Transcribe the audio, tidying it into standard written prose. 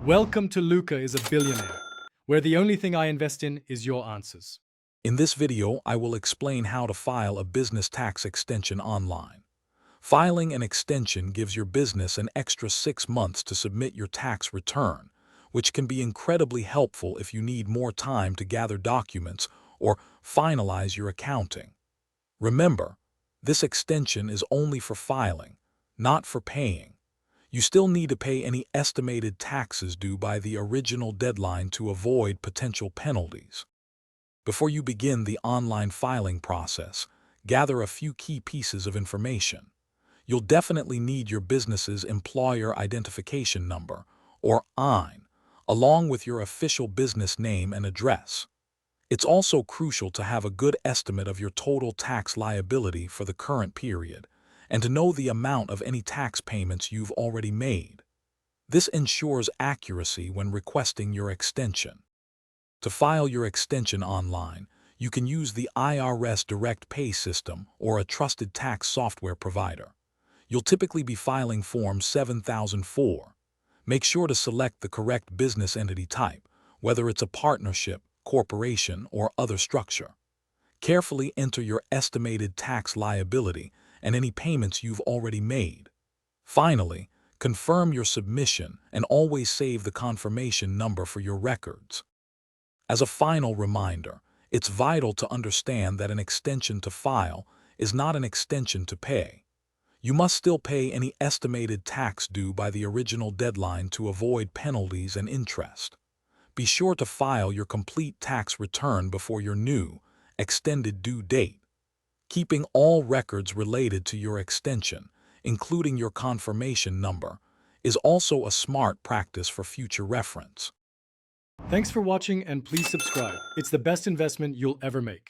Welcome to Luca is a Billionaire, where the only thing I invest in is your answers. In this video, I will explain how to file a business tax extension online. Filing an extension gives your business an extra 6 months to submit your tax return, which can be incredibly helpful if you need more time to gather documents or finalize your accounting. Remember, this extension is only for filing, not for paying. You still need to pay any estimated taxes due by the original deadline to avoid potential penalties. Before you begin the online filing process, gather a few key pieces of information. You'll definitely need your business's employer identification number, or EIN, along with your official business name and address. It's also crucial to have a good estimate of your total tax liability for the current period, and to know the amount of any tax payments you've already made. This ensures accuracy when requesting your extension. To file your extension online, you can use the IRS Direct Pay system or a trusted tax software provider. You'll typically be filing Form 7004. Make sure to select the correct business entity type, whether it's a partnership, corporation, or other structure. Carefully enter your estimated tax liability and any payments you've already made. Finally, confirm your submission and always save the confirmation number for your records. As a final reminder, it's vital to understand that an extension to file is not an extension to pay. You must still pay any estimated tax due by the original deadline to avoid penalties and interest. Be sure to file your complete tax return before your new, extended due date. Keeping all records related to your extension, including your confirmation number, is also a smart practice for future reference. Thanks for watching and please subscribe. It's the best investment you'll ever make.